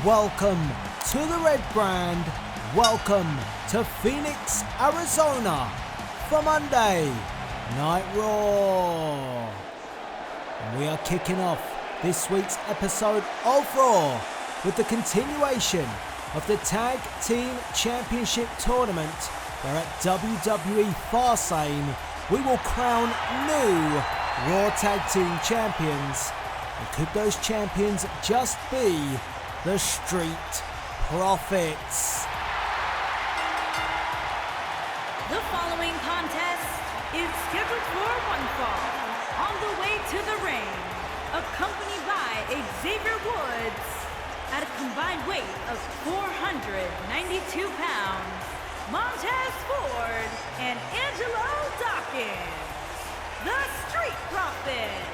welcome to the Red Brand. Welcome to Phoenix, Arizona for Monday Night Raw. And we are kicking off this week's episode of Raw with the continuation of the Tag Team Championship Tournament, where at WWE Fastlane we will crown new Raw Tag Team Champions. And could those champions just be the Street Profits? The following contest is scheduled for one fall. On the way to the ring, accompanied by Xavier Woods at a combined weight of 492 pounds, Montez Ford and Angelo Dawkins, the Street Profits.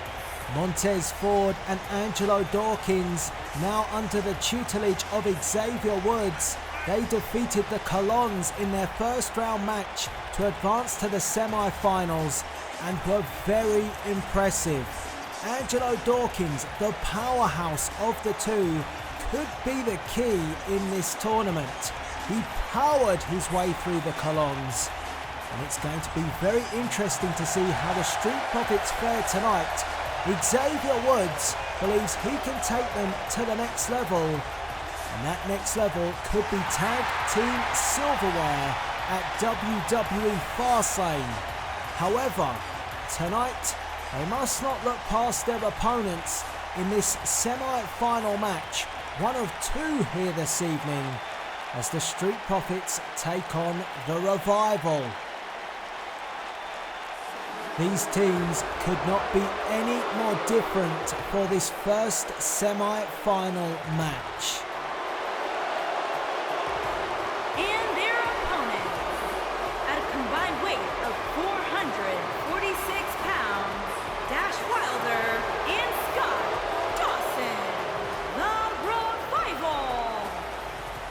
Montez Ford and Angelo Dawkins, now under the tutelage of Xavier Woods, they defeated the Colons in their first round match to advance to the semi-finals and were very impressive. Angelo Dawkins, the powerhouse of the two, could be the key in this tournament. He powered his way through the Colons, and it's going to be very interesting to see how the Street Profits fare tonight. Xavier Woods believes he can take them to the next level, and that next level could be Tag Team Silverware at WWE Fastlane. However, tonight they must not look past their opponents in this semi-final match, one of two here this evening, as the Street Profits take on the Revival. These teams could not be any more different for this first semi-final match. And their opponents, at a combined weight of 446 pounds, Dash Wilder and Scott Dawson, the Revival.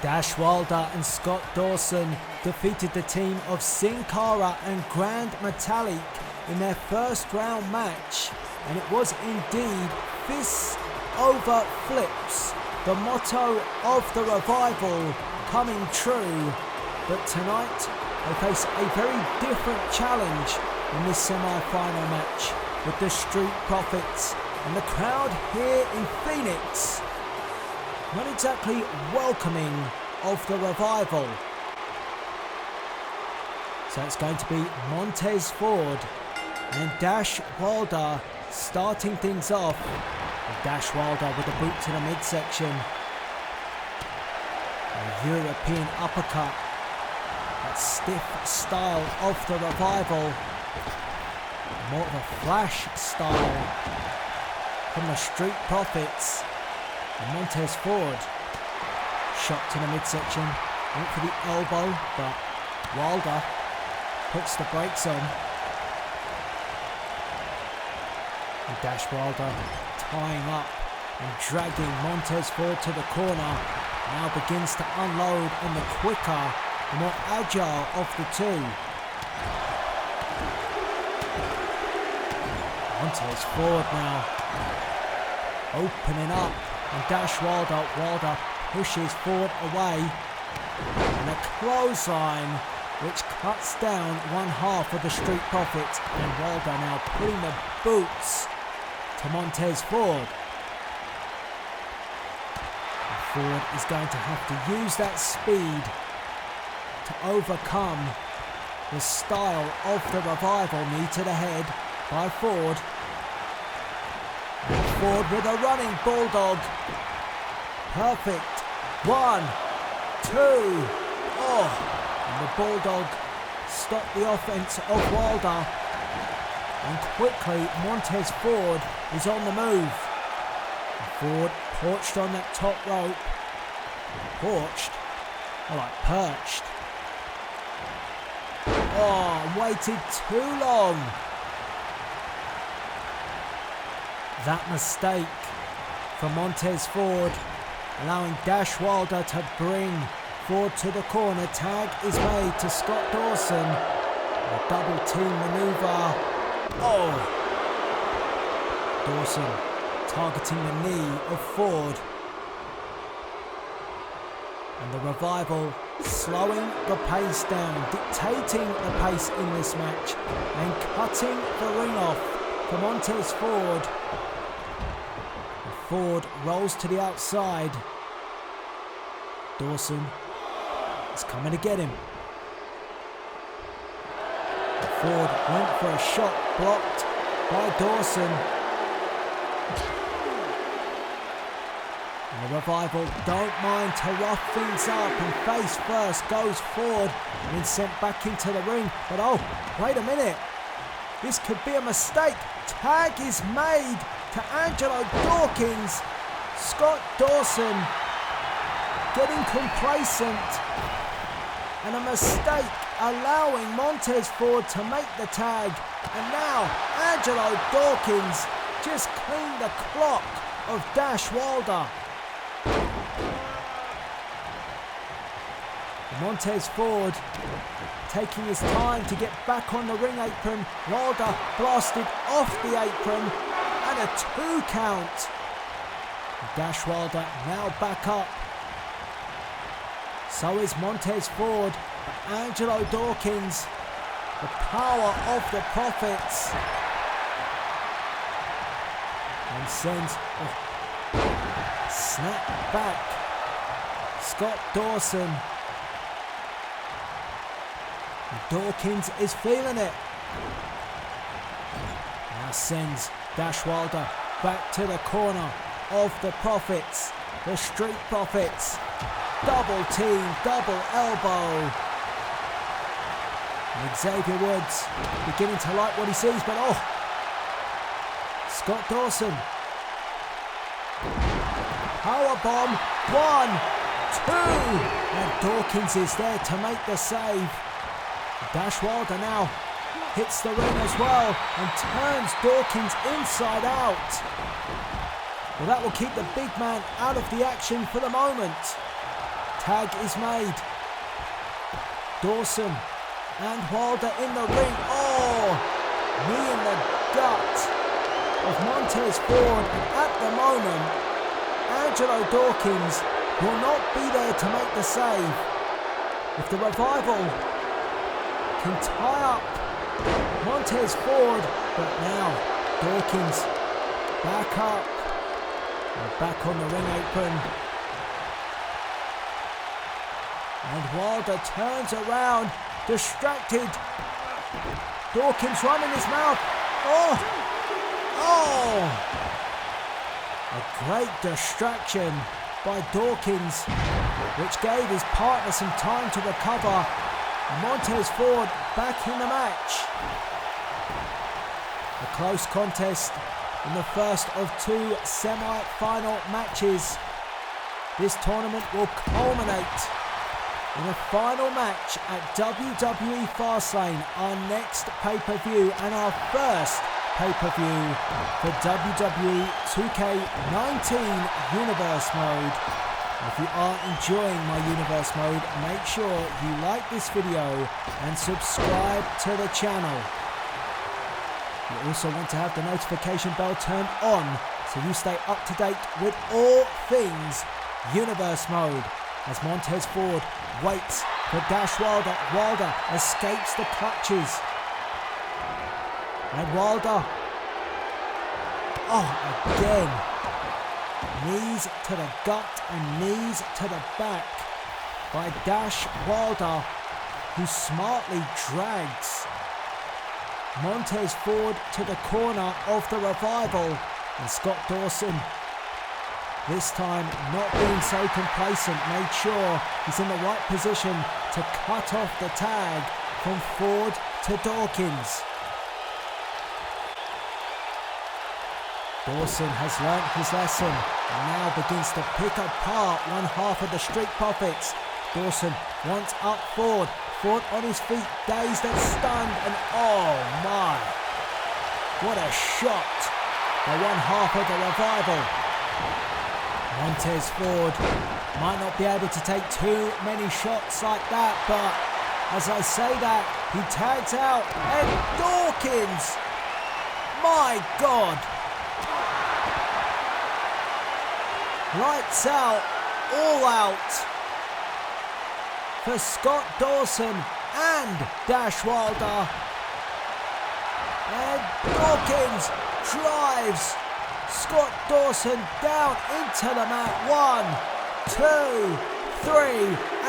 Dash Wilder and Scott Dawson defeated the team of Sin Cara and Grand Metalik in their first round match, and it was indeed fists over flips, the motto of the Revival, coming true. But tonight they face a very different challenge in this semi-final match with the Street Profits, and the crowd here in Phoenix not exactly welcoming of the Revival. So it's going to be Montez Ford and Dash Wilder starting things off. And Dash Wilder with a boot to the midsection. A European uppercut. That stiff style of the Revival. More of a flash style from the Street Profits. And Montez Ford, shot to the midsection. Went for the elbow, but Wilder puts the brakes on. And Dash Wilder tying up and dragging Montez Ford to the corner. Now begins to unload on the quicker, the more agile of the two. Montez Ford now opening up, and Dash Wilder pushes Ford away. And a clothesline which cuts down one half of the Street Profits, and Wilder now putting the boots to Montez Ford. And Ford is going to have to use that speed to overcome the style of the Revival. Knee to the head by Ford. And Ford with a running bulldog. Perfect. 1, 2. And the bulldog stopped the offense of Wilder. And quickly Montez Ford is on the move. And Ford perched on that top rope. Perched? More like perched. Waited too long. That mistake from Montez Ford, allowing Dash Wilder to bring Ford to the corner. Tag is made to Scott Dawson. A double team maneuver. Dawson targeting the knee of Ford. And the Revival slowing the pace down, dictating the pace in this match, and cutting the ring off for Montez Ford. And Ford rolls to the outside. Dawson is coming to get him. And Ford went for a shot, blocked by Dawson. And the Revival don't mind to rough things up, and face first goes forward and then sent back into the ring. But oh, wait a minute. This could be a mistake. Tag is made to Angelo Dawkins. Scott Dawson getting complacent. And a mistake allowing Montez Ford to make the tag. And now Angelo Dawkins just cleaned the clock of Dash Wilder. Montez Ford taking his time to get back on the ring apron. Wilder blasted off the apron and a 2 count. Dash Wilder now back up. So is Montez Ford. But Angelo Dawkins, the power of the Prophets. And sends snap back. Scott Dawson. Dawkins is feeling it. Now sends Dash Wilder back to the corner of the Prophets. The Street Profits. Double team, double elbow. And Xavier Woods beginning to like what he sees, but oh! Scott Dawson. Powerbomb. 1, 2. And Dawkins is there to make the save. Dash Wilder now hits the ring as well and turns Dawkins inside out. Well, that will keep the big man out of the action for the moment. Tag is made. Dawson and Wilder in the ring. Oh! Knee in the gut of Montez Ford. And at the moment, Angelo Dawkins will not be there to make the save. If the Revival can tie up Montez Ford, but now Dawkins back up and back on the ring apron. And Wilder turns around, distracted. Dawkins running his mouth. Oh! A great distraction by Dawkins, which gave his partner some time to recover. Montez Ford back in the match. A close contest in the first of 2 semi-final matches. This tournament will culminate in a final match at WWE Fastlane, our next pay-per-view and our first pay-per-view for WWE 2K19 Universe Mode. If you are enjoying my Universe Mode, make sure you like this video and subscribe to the channel. You also want to have the notification bell turned on so you stay up to date with all things Universe Mode. As Montez Ford waits for Dash Wilder, Wilder escapes the clutches. And Wilder, again. Knees to the gut and knees to the back by Dash Wilder, who smartly drags Montez Ford to the corner of the Revival. And Scott Dawson, this time not being so complacent, made sure he's in the right position to cut off the tag from Ford to Dawkins. Dawson has learnt his lesson and now begins to pick apart one half of the Street Profits. Dawson wants up Ford. Ford on his feet, dazed and stunned, and oh my! What a shot by one half of the Revival. Montez Ford might not be able to take too many shots like that, but as I say that, he tags out, and Dawkins! My God! Lights out, all out. for Scott Dawson and Dash Wilder. And Dawkins drives Scott Dawson down into the mat. 1, 2, 3,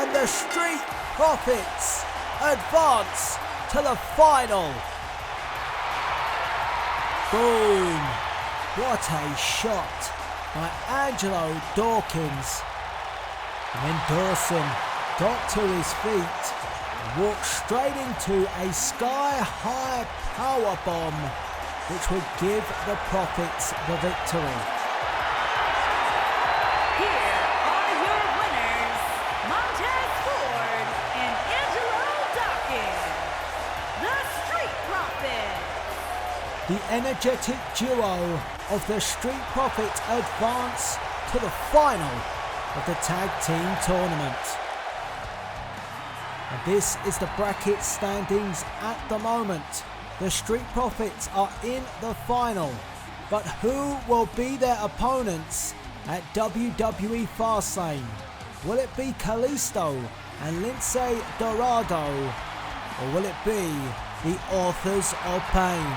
and the Street Profits advance to the final. Boom! What a shot by Angelo Dawkins. And then Dawson got to his feet and walked straight into a sky-high powerbomb, which would give the Profits the victory. Here are your winners, Montez Ford and Angelo Dawkins, the Street Profits. The energetic duo of the Street Profits advance to the final of the tag team tournament. And this is the bracket standings at the moment. The Street Profits are in the final, but who will be their opponents at WWE Fastlane? Will it be Kalisto and Lince Dorado, or will it be the Authors of Pain?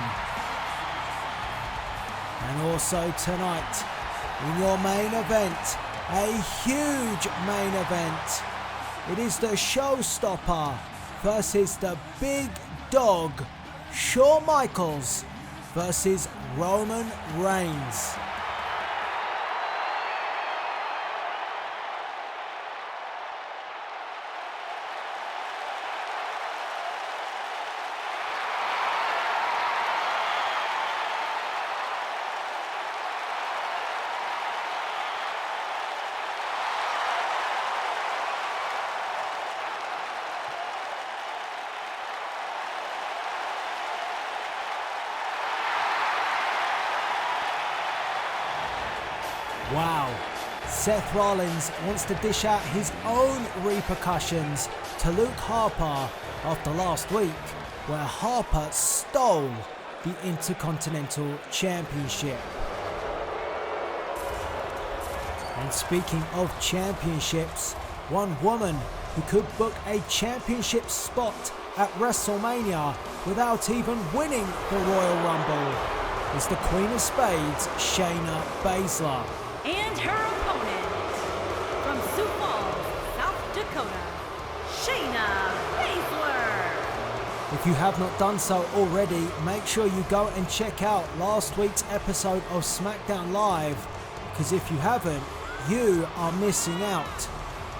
And also tonight, in your main event, a huge main event, it is the Showstopper versus the Big Dog, Shawn Michaels versus Roman Reigns. Wow, Seth Rollins wants to dish out his own repercussions to Luke Harper after last week, where Harper stole the Intercontinental Championship. And speaking of championships, one woman who could book a championship spot at WrestleMania without even winning the Royal Rumble is the Queen of Spades, Shayna Baszler. And her opponent, from Sioux Falls, South Dakota, Shayna Baszler. If you have not done so already, make sure you go and check out last week's episode of SmackDown Live, because if you haven't, you are missing out.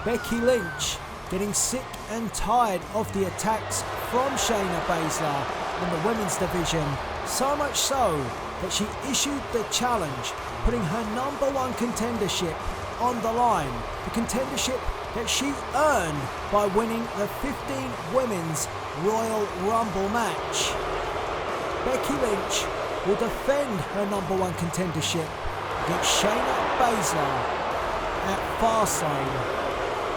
Becky Lynch getting sick and tired of the attacks from Shayna Baszler in the women's division, so much so that she issued the challenge, putting her #1 contendership on the line, the contendership that she earned by winning the 15 Women's Royal Rumble match. Becky Lynch will defend her #1 contendership against Shayna Baszler at Fastlane.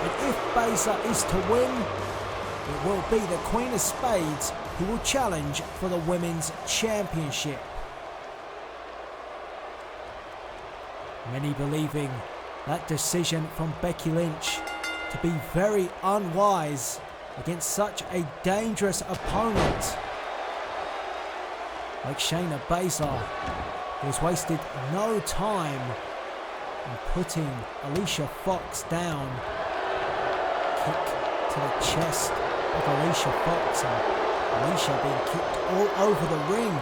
And if Baszler is to win, it will be the Queen of Spades who will challenge for the Women's Championship. Many believing that decision from Becky Lynch to be very unwise against such a dangerous opponent like Shayna Baszler, who has wasted no time in putting Alicia Fox down. Kick to the chest of Alicia Fox, and Alicia being kicked all over the ring.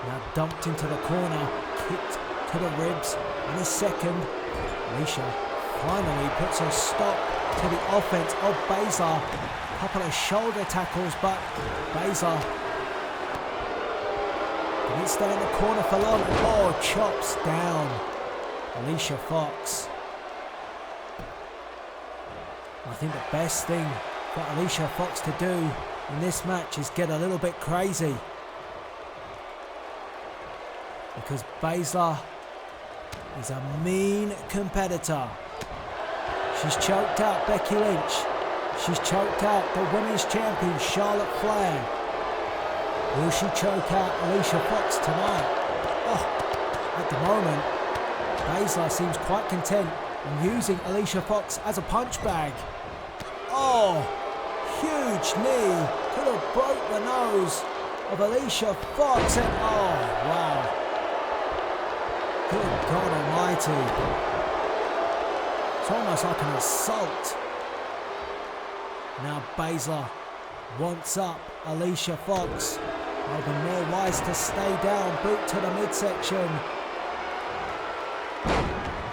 Now dumped into the corner, kicked to the ribs, and a second. Alicia finally puts a stop to the offense of Baszler. Couple of shoulder tackles, but Baszler didn't stay in the corner for long. Oh, chops down Alicia Fox. I think the best thing for Alicia Fox to do in this match is get a little bit crazy, because Baszler is a mean competitor. She's choked out Becky Lynch. She's choked out the women's champion Charlotte Flair. Will she choke out Alicia Fox tonight? Oh, at the moment, Baszler seems quite content in using Alicia Fox as a punch bag. Oh, huge knee. Could have broke the nose of Alicia Fox. And oh, wow. Good God almighty. It's almost like an assault. Now Baszler wants up Alicia Fox. Well, the more wise to stay down, boot to the midsection.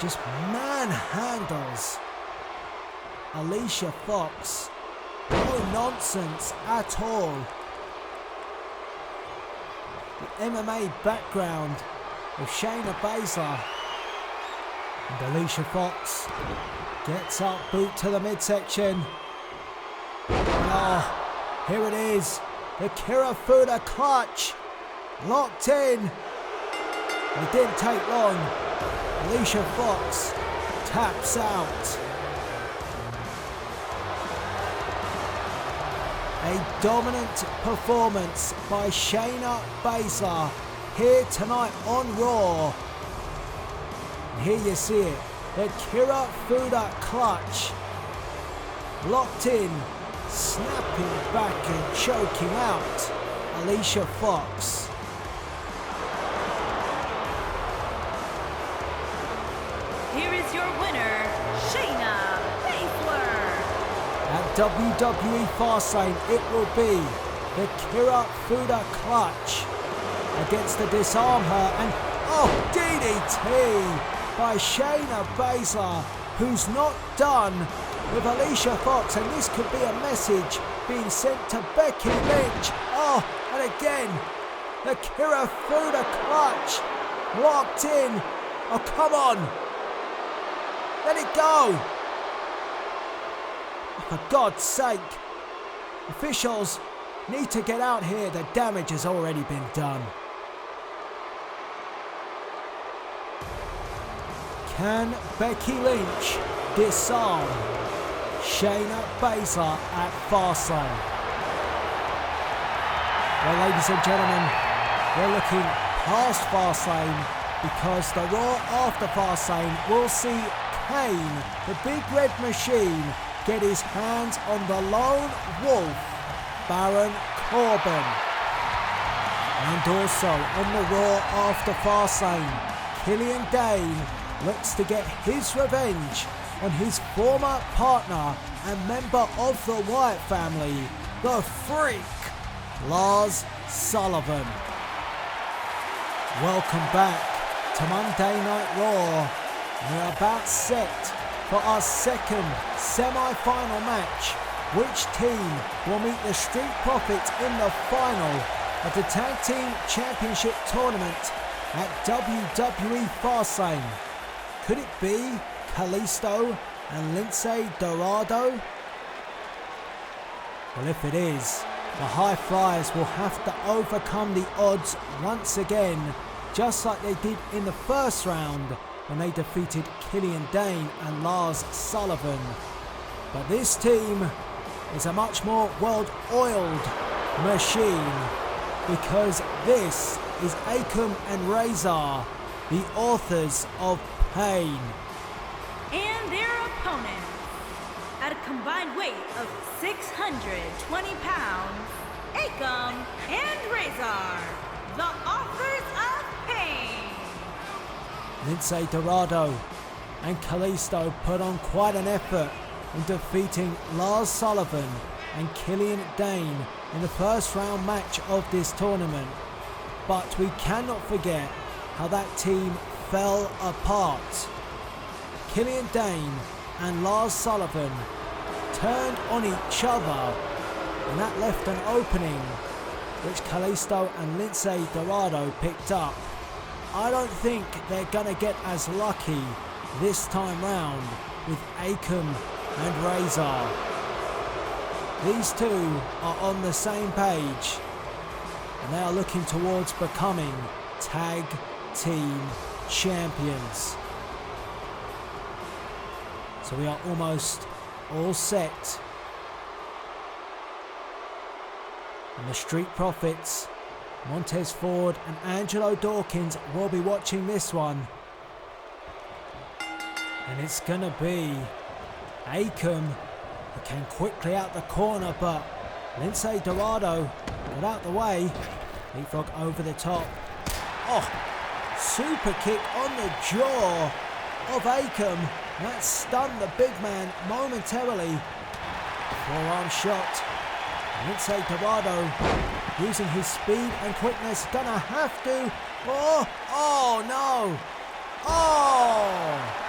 Just manhandles Alicia Fox. No nonsense at all. The MMA background of Shayna Baszler. And Alicia Fox gets up, boot to the midsection. Oh, here it is. The Kirifuda clutch. Locked in. It didn't take long. Alicia Fox taps out. A dominant performance by Shayna Baszler here tonight on Raw. And here you see it. The Kirifuda clutch. Locked in. Snapping back and choking out Alicia Fox. Here is your winner, Shayna Baszler. At WWE Fastlane, it will be the Kirifuda clutch against the Disarm Her and DDT by Shayna Baszler, who's not done with Alicia Fox, and this could be a message being sent to Becky Lynch. Oh, and again, the Kirifuda clutch locked in. Oh, come on. Let it go. For God's sake. Officials need to get out here. The damage has already been done. Can Becky Lynch disarm Shayna Baszler at Fastlane? Well, ladies and gentlemen, we're looking past Fastlane because the Raw after Fastlane will see Kane, the big red machine, get his hands on the lone wolf, Baron Corbin. And also on the Raw after Fastlane, Killian Dane looks to get his revenge on his former partner and member of the Wyatt family, the Freak, Lars Sullivan. Welcome back to Monday Night Raw. We're about set for our second semi-final match. Which team will meet the Street Profits in the final of the Tag Team Championship Tournament at WWE Fastlane? Could it be Kalisto and Lince Dorado? Well, if it is, the High Flyers will have to overcome the odds once again, just like they did in the first round when they defeated Killian Dane and Lars Sullivan. But this team is a much more well-oiled machine because this is Akam and Razor, the authors of Pain. And their opponents, at a combined weight of 620 pounds, Akam and Razor, the authors of Pain. Lince Dorado and Kalisto put on quite an effort in defeating Lars Sullivan and Killian Dane in the first round match of this tournament. But we cannot forget how that team fell apart. Killian Dane and Lars Sullivan turned on each other, and that left an opening which Kalisto and Lince Dorado picked up. I don't think they're gonna get as lucky this time round with Akam and Razor. These two are on the same page and they are looking towards becoming Tag Team Champions. So we are almost all set. And the Street Profits, Montez Ford and Angelo Dawkins will be watching this one. And it's gonna be Akam He came quickly out the corner, but Lince Dorado got out the way. Leapfrog over the top. Oh, super kick on the jaw of Akam. That stunned the big man momentarily. Forearm shot. Lince Dorado using his speed and quickness. Gonna have to. Oh no. Oh!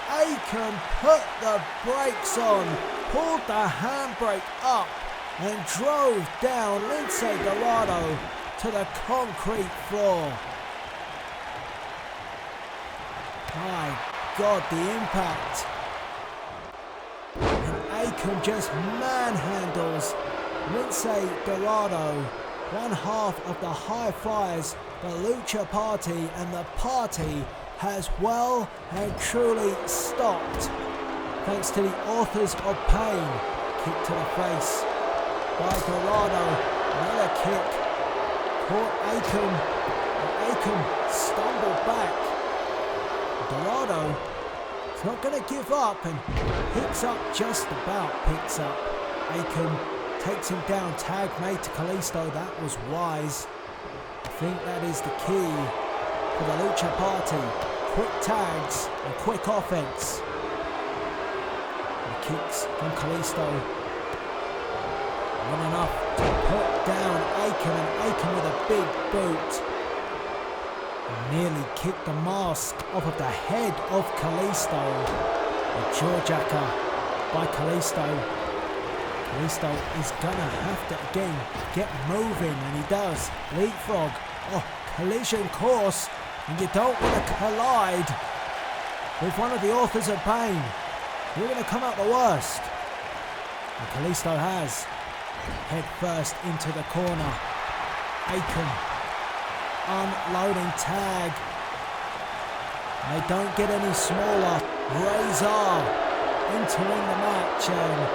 Akam put the brakes on, pulled the handbrake up and drove down Lince Dorado to the concrete floor. My God, the impact. And Akam just manhandles Lince Dorado, one half of the high flyers, the Lucha Party, and the party has well and truly stopped. Thanks to the authors of pain. Kick to the face by Dorado. Another kick. Caught Akam. And Akam stumbled back. Dorado is not going to give up and picks up Akam takes him down. Tag made to Kalisto. That was wise. I think that is the key for the Lucha Party. Quick tags and quick offense. And kicks from Kalisto. Not enough to put down Akam, and Akam with a big boot. And nearly kicked the mask off of the head of Kalisto. A jawjacker by Kalisto. Kalisto is gonna have to again get moving, and he does. Leapfrog. Oh, collision course. And you don't want to collide with one of the authors of pain. You're going to come out the worst. And Kalisto has. Head first into the corner. Akam unloading tag. They don't get any smaller. Razor entering the match, and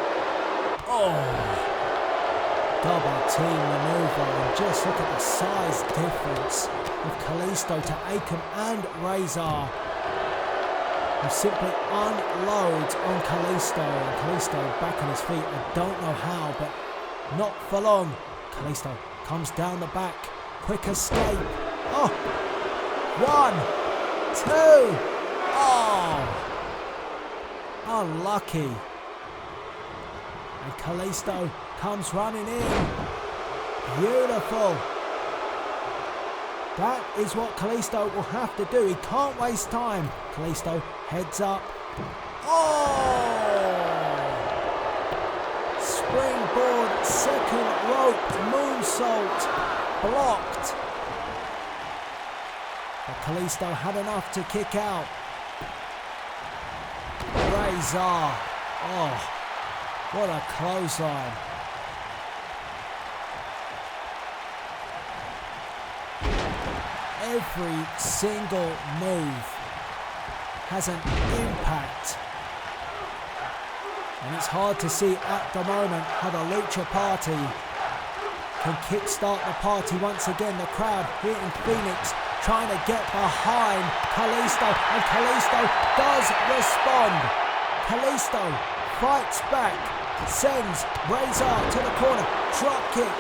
double team maneuver, and just look at the size difference of Kalisto to Akam and Razor, who simply unloads on Kalisto, and Kalisto back on his feet. I don't know how, but not for long. Kalisto comes down the back, quick escape. Oh, 1, 2, unlucky. And Kalisto comes running in. Beautiful. That is what Kalisto will have to do. He can't waste time. Kalisto heads up. Springboard, second rope, moonsault, blocked. But Kalisto had enough to kick out. Razor. What a clothesline. Every single move has an impact. And it's hard to see at the moment how the Lucha Party can kickstart the party once again. The crowd here in Phoenix trying to get behind Kalisto, and Kalisto does respond. Kalisto fights back, sends Razor to the corner, drop kick.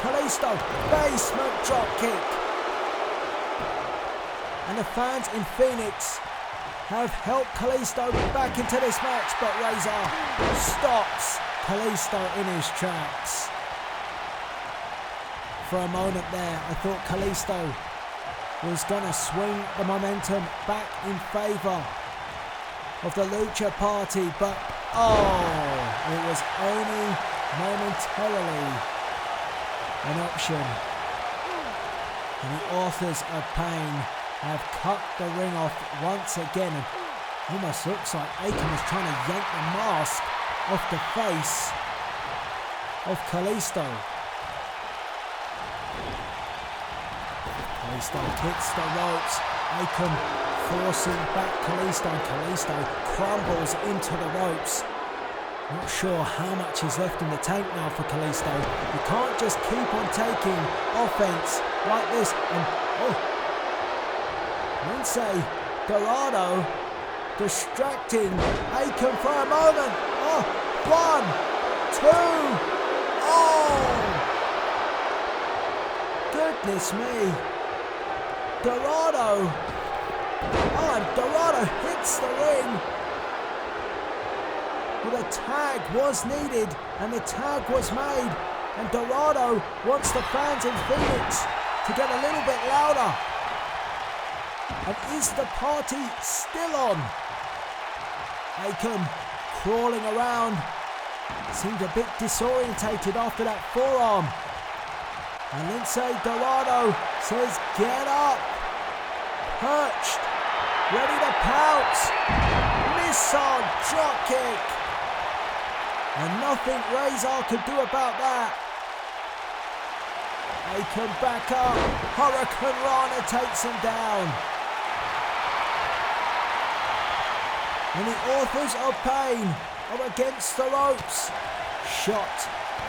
Kalisto, basement drop kick. And the fans in Phoenix have helped Kalisto back into this match, but Razor stops Kalisto in his tracks. For a moment there, I thought Kalisto was going to swing the momentum back in favour of the Lucha Party, but it was only momentarily an option. And the authors of pain have cut the ring off once again, and almost looks like Akam is trying to yank the mask off the face of Kalisto. Kalisto hits the ropes. Akam forcing back Kalisto, and Kalisto crumbles into the ropes. Not sure how much is left in the tank now for Kalisto. You can't just keep on taking offense like this. And Lince Dorado distracting Akam for a moment. Oh, 1, 2, oh! Goodness me. Dorado. Oh, and Dorado hits the ring. Well, the tag was needed and the tag was made. And Dorado wants the fans in Phoenix to get a little bit louder. And is the party still on? Akam crawling around. Seemed a bit disorientated after that forearm. And Lindsay Dorado says, get up. Perched. Ready to pounce. Missile drop kick. And nothing Razor could do about that. Akam back up. Hurricane Rana takes him down. And the Authors of Pain are against the ropes. Shot.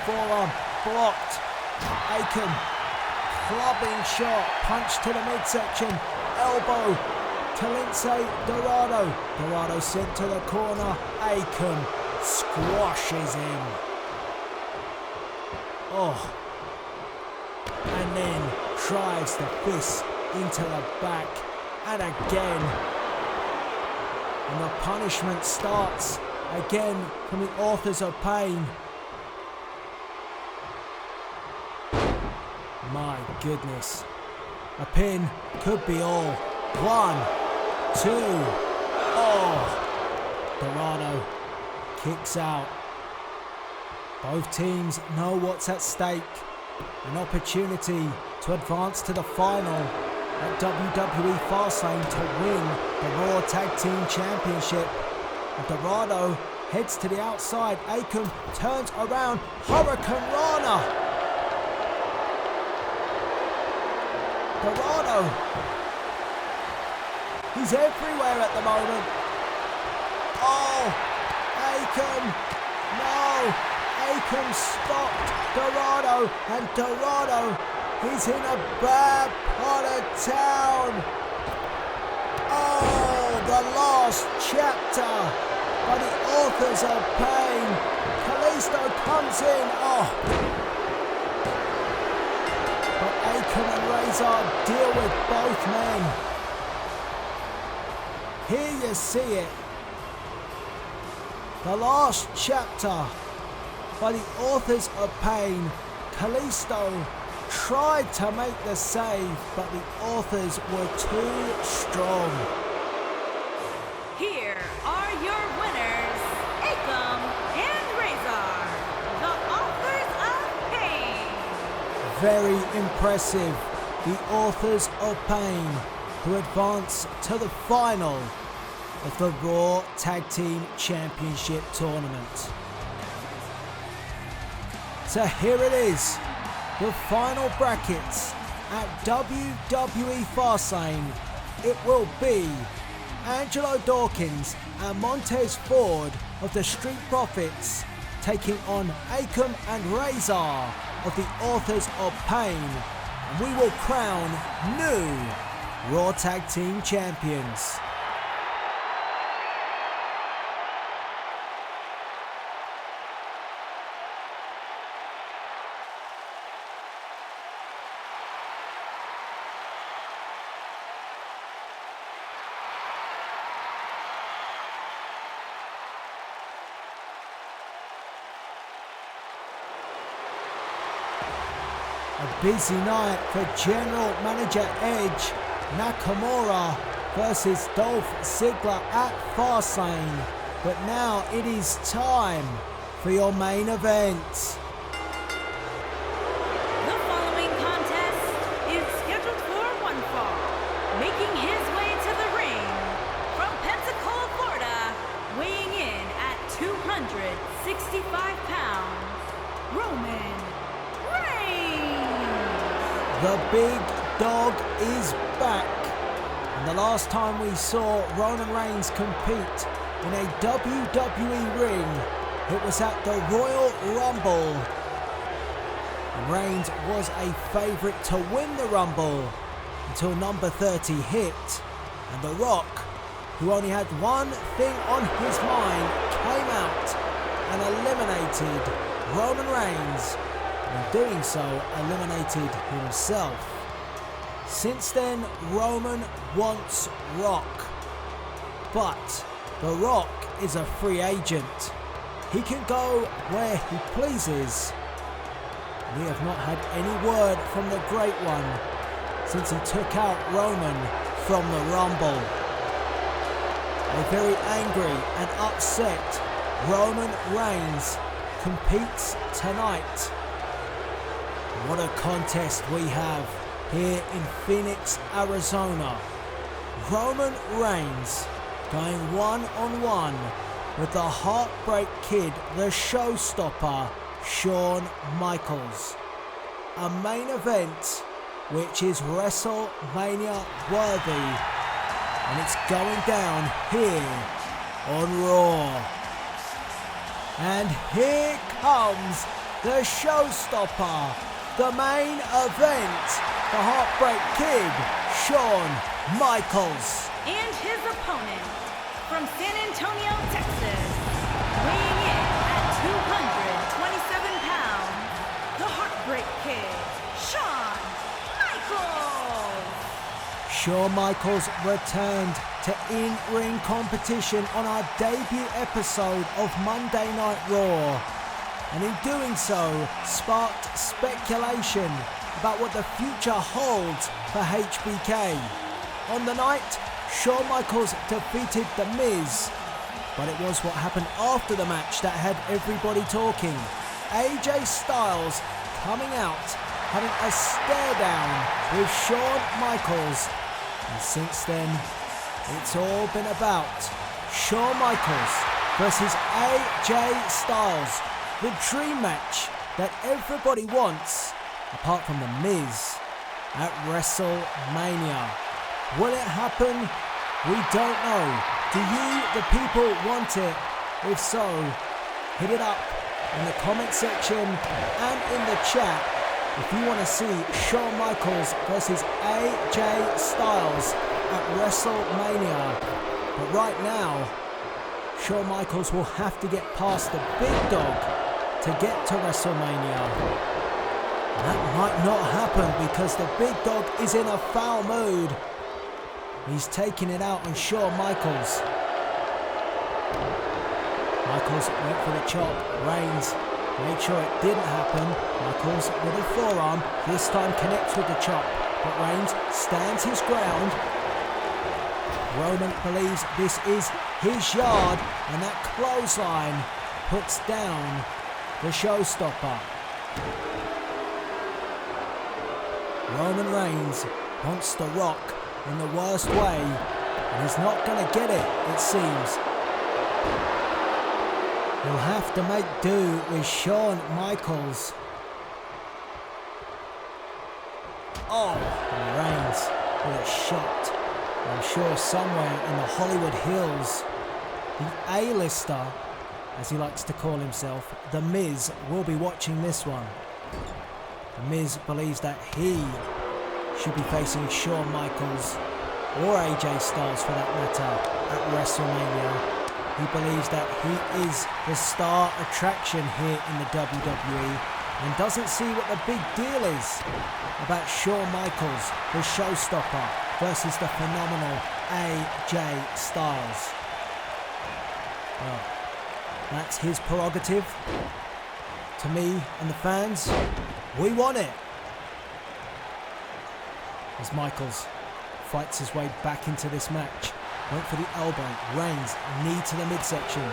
Forearm blocked. Akam. Clubbing shot. Punch to the midsection. Elbow to Lindsay Dorado. Dorado sent to the corner. Akam squashes him. Oh. And then drives the fist into the back. And again. And the punishment starts again from the Authors of Pain. My goodness. A pin could be all. 1, 2. Oh. Dorado kicks out. Both teams know what's at stake. An opportunity to advance to the final at WWE Fastlane to win the Raw Tag Team Championship. And Dorado heads to the outside. Akam turns around. Hurricane Rana. Dorado. He's everywhere at the moment. Oh, Akam. No. Akam stopped Dorado. And Dorado, he's in a bad part of town. Oh, the last chapter by the Authors of Pain. Kalisto comes in. Oh. But Akam and Razor deal with both men. Here you see it. The last chapter by the Authors of Pain. Kalisto tried to make the save, but the Authors were too strong. Here are your winners, Akam and Razor, the Authors of Pain. Very impressive. The Authors of Pain, who advance to the final of the Raw Tag Team Championship Tournament. So here it is, the final brackets at WWE Fastlane. It will be Angelo Dawkins and Montez Ford of the Street Profits taking on Akam and Razor of the Authors of Pain. And we will crown new Raw Tag Team Champions. A busy night for General Manager Edge Nakamura versus Dolph Ziggler at Fastlane. But now it is time for your main event. The following contest is scheduled for one fall. Making his way to the ring from Pensacola, Florida, weighing in at 265 pounds, Roman Reigns. The big dog is back. And the last time we saw Roman Reigns compete in a WWE ring, it was at the Royal Rumble. Reigns was a favourite to win the Rumble until number 30 hit. And The Rock, who only had one thing on his mind, came out and eliminated Roman Reigns. In doing so, eliminated himself. Since then, Roman wants Rock. But The Rock is a free agent. He can go where he pleases. We have not had any word from the Great One since he took out Roman from the Rumble. A very angry and upset Roman Reigns competes tonight. What a contest we have here in Phoenix, Arizona. Roman Reigns going one-on-one with the Heartbreak Kid, the showstopper, Shawn Michaels. A main event which is WrestleMania worthy, and it's going down here on Raw. And here comes the showstopper, the main event, the Heartbreak Kid, Shawn Michaels. And his opponent from San Antonio, Texas, weighing in at 227 pounds, the Heartbreak Kid, Shawn Michaels. Shawn Michaels returned to in-ring competition on our debut episode of Monday Night Raw, and in doing so sparked speculation about what the future holds for HBK. On the night, Shawn Michaels defeated The Miz, but it was what happened after the match that had everybody talking. AJ Styles coming out, having a stare down with Shawn Michaels, and since then, it's all been about Shawn Michaels versus AJ Styles, the dream match that everybody wants, apart from The Miz, at WrestleMania. Will it happen? We don't know. Do you, the people, want it? If so, hit it up in the comment section and in the chat if you want to see Shawn Michaels versus AJ Styles at WrestleMania. But right now, Shawn Michaels will have to get past the big dog to get to WrestleMania. That might not happen because the big dog is in a foul mood. He's taking it out on Shawn Michaels. Michaels went for the chop. Reigns made sure it didn't happen. Michaels with a forearm. This time connects with the chop. But Reigns stands his ground. Roman believes this is his yard. And that clothesline puts down the showstopper. Roman Reigns wants The Rock in the worst way, and he's not going to get it, it seems. He'll have to make do with Shawn Michaels. Oh, and Reigns with a shot. I'm sure somewhere in the Hollywood Hills, the A-lister, as he likes to call himself, The Miz, will be watching this one. The Miz believes that he should be facing Shawn Michaels, or AJ Styles for that matter, at WrestleMania. He believes that he is the star attraction here in the WWE and doesn't see what the big deal is about Shawn Michaels, the showstopper, versus the phenomenal AJ Styles. Well, that's his prerogative. To me and the fans, we want it. As Michaels fights his way back into this match, went for the elbow. Reigns, knee to the midsection.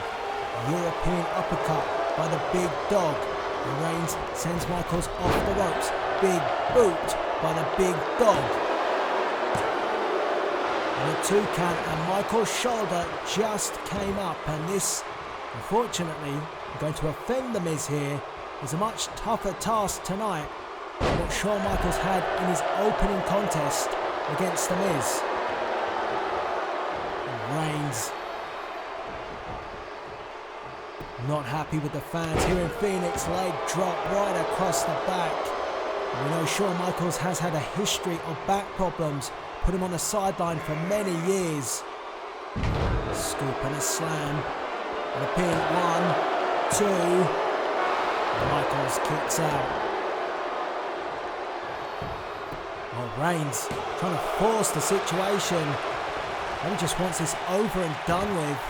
European uppercut by the big dog. And Reigns sends Michaels off the ropes. Big boot by the big dog. And a 2 count, and Michaels' shoulder just came up. And this, unfortunately, going to offend The Miz here, is a much tougher task tonight than what Shawn Michaels had in his opening contest against The Miz. And Reigns not happy with the fans here in Phoenix. Leg drop right across the back. And we know Shawn Michaels has had a history of back problems, put him on the sideline for many years. scoop and a slam. And a pin, 1, 2. And Michaels kicks out. Oh, Reigns trying to force the situation. Maybe just wants this over and done with.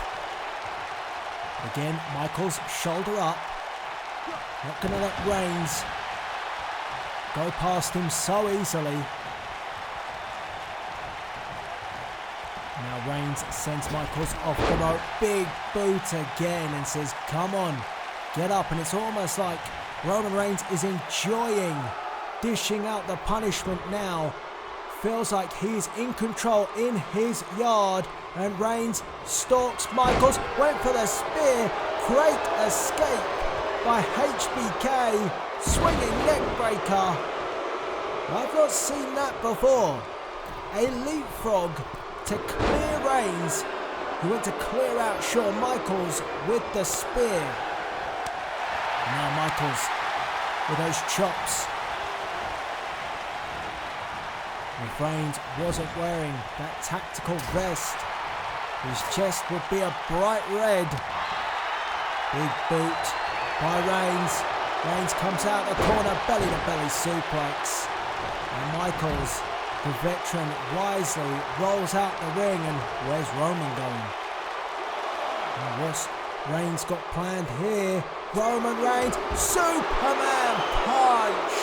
Again, Michaels shoulder up. Not going to let Reigns go past him so easily. Now Reigns sends Michaels off the rope. Big boot again and says, come on, get up. And it's almost like Roman Reigns is enjoying dishing out the punishment now. Feels like he's in control in his yard. And Reigns stalks Michaels. Went for the spear. Great escape by HBK. Swinging neck breaker. I've not seen that before. A leapfrog to clear Reigns. He went to clear out Shawn Michaels with the spear. Now Michaels with those chops. If Reigns wasn't wearing that tactical vest, his chest would be a bright red. Big boot by Reigns. Reigns comes out the corner, belly to belly suplex. And Michaels, the veteran, wisely rolls out the ring. And where's Roman going? And what's Reigns got planned here? Roman Reigns, Superman punch!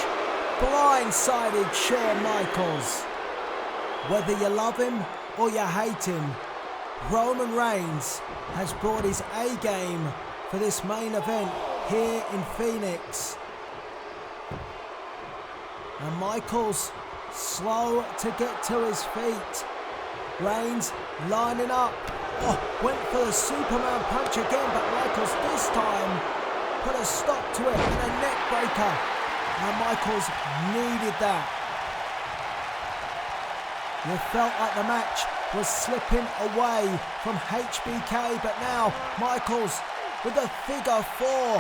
Blindsided Shawn Michaels. Whether you love him or you hate him, Roman Reigns has brought his A game for this main event here in Phoenix. And Michaels slow to get to his feet. Reigns lining up. Oh, went for the Superman punch again, but Michaels this time put a stop to it and a neck breaker. And Michaels needed that. You felt like the match was slipping away from HBK, but now Michaels with a figure 4.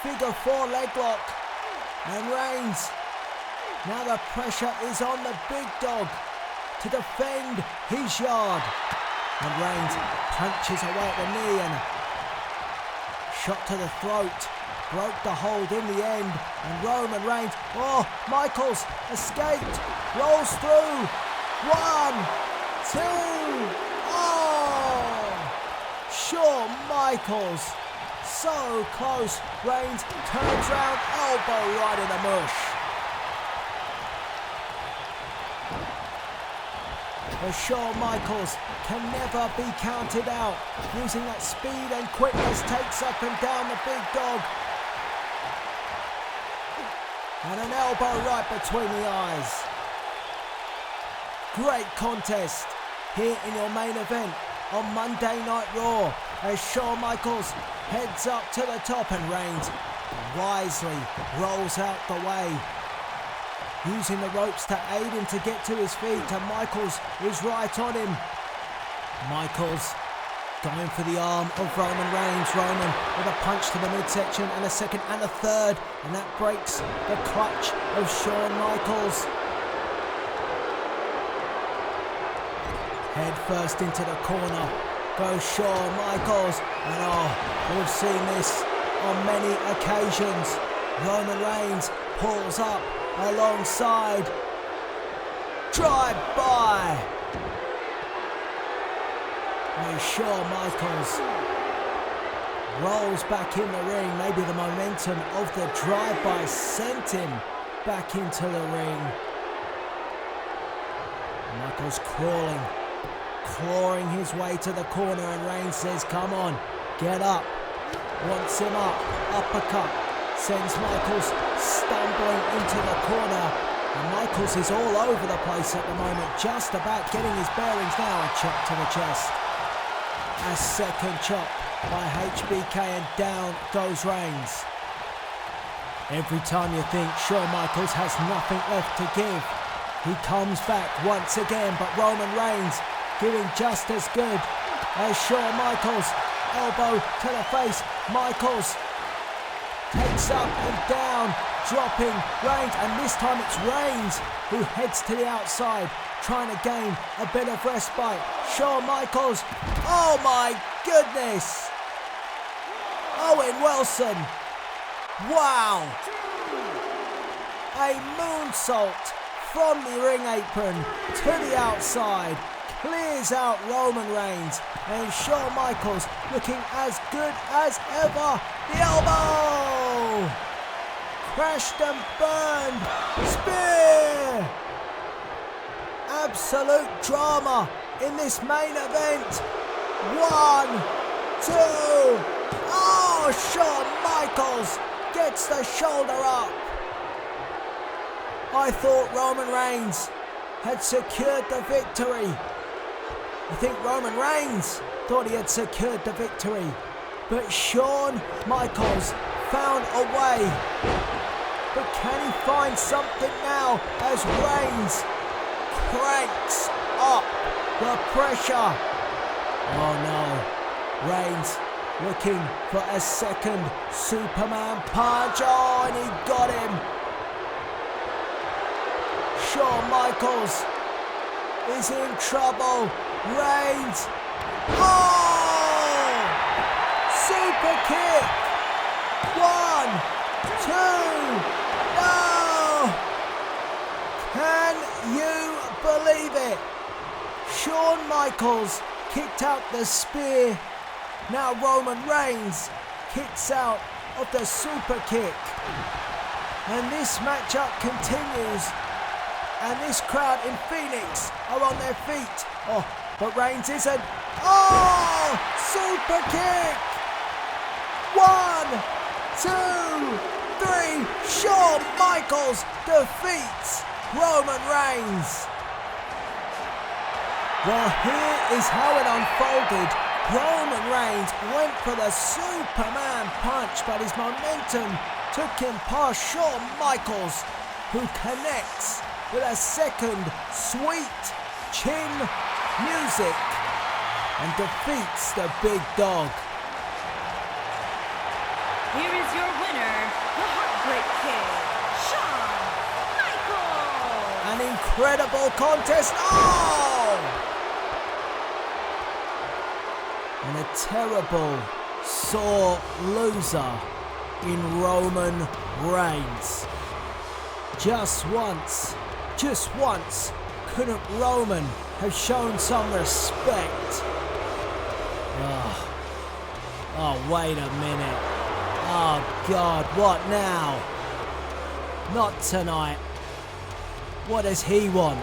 Figure 4 leg lock. And Reigns, now the pressure is on the big dog to defend his yard. And Reigns punches away at the knee and shot to the throat. Broke the hold in the end. And Roman Reigns, oh, Michaels escaped. Rolls through. 1, 2. Oh! Shawn Michaels. So close. Reigns turns round, elbow right in the mush. But Shawn Michaels can never be counted out. Using that speed and quickness, takes up and down the big dog. And an elbow right between the eyes. Great contest here in your main event on Monday Night Raw as Shawn Michaels heads up to the top and Reigns wisely rolls out the way. Using the ropes to aid him to get to his feet, and Michaels is right on him. Michaels going for the arm of Roman Reigns. Roman with a punch to the midsection and a second and a third, and that breaks the clutch of Shawn Michaels. Head first into the corner goes Shawn Michaels, and we've seen this on many occasions. Roman Reigns pulls up alongside, drive by. And Shawn Michaels rolls back in the ring. Maybe the momentum of the drive-by sent him back into the ring. Michaels crawling, clawing his way to the corner, and Reigns says, come on, get up. Wants him up, uppercut, sends Michaels stumbling into the corner. And Michaels is all over the place at the moment, just about getting his bearings now. A chop to the chest. A second chop by HBK, and down goes Reigns. Every time you think Shawn Michaels has nothing left to give, he comes back once again, but Roman Reigns giving just as good as Shawn Michaels. Elbow to the face. Michaels takes up and down, dropping Reigns, and this time it's Reigns who heads to the outside, trying to gain a bit of respite. Shawn Michaels, oh my goodness! Owen Wilson, wow! A moonsault from the ring apron to the outside, clears out Roman Reigns, and Shawn Michaels looking as good as ever. The elbow! Crashed and burned. Spear! Absolute drama in this main event. 1, 2. Oh, Shawn Michaels gets the shoulder up. I thought Roman Reigns had secured the victory. I think Roman Reigns thought he had secured the victory. But Shawn Michaels found a way. But can he find something now as Reigns cranks up the pressure? Oh no. Reigns looking for a second Superman punch. Oh, and he got him. Shawn Michaels is in trouble. Reigns. Oh! Super kick. 1, 2. No! Can you believe it? Shawn Michaels kicked out the spear. Now Roman Reigns kicks out of the super kick. And this matchup continues. And this crowd in Phoenix are on their feet. Oh, but Reigns isn't. Oh! Super kick! 1, 2, 3. Shawn Michaels defeats Roman Reigns. Well, here is how it unfolded. Roman Reigns went for the Superman punch, but his momentum took him past Shawn Michaels, who connects with a second sweet chin music and defeats the big dog. Here is your winner, the Heartbreak Kid, Shawn Michaels. An incredible contest. Oh! And a terrible, sore loser in Roman Reigns. Just once, couldn't Roman have shown some respect? Oh, wait a minute. Oh, God, what now? Not tonight. What does he want?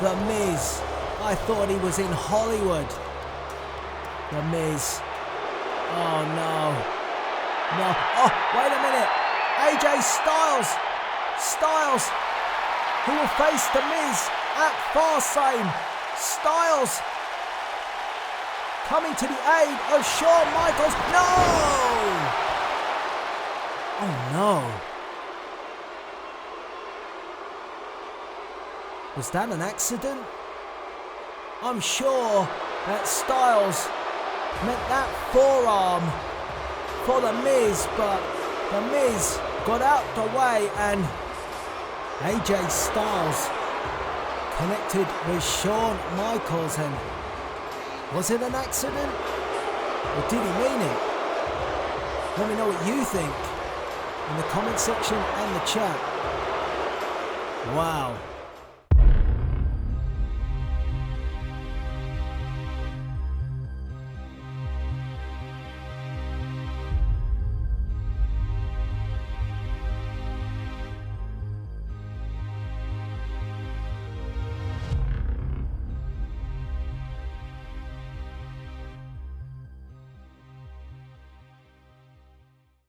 The Miz. I thought he was in Hollywood. The Miz. Oh, no. No. Oh, wait a minute. AJ Styles. Who will face The Miz at Fastlane. Styles coming to the aid of Shawn Michaels. No! Oh no. Was that an accident? I'm sure that Styles meant that forearm for The Miz, but The Miz got out the way and AJ Styles connected with Shawn Michaels. And was it an accident? Or did he mean it? Let me know what you think in the comment section and the chat. Wow.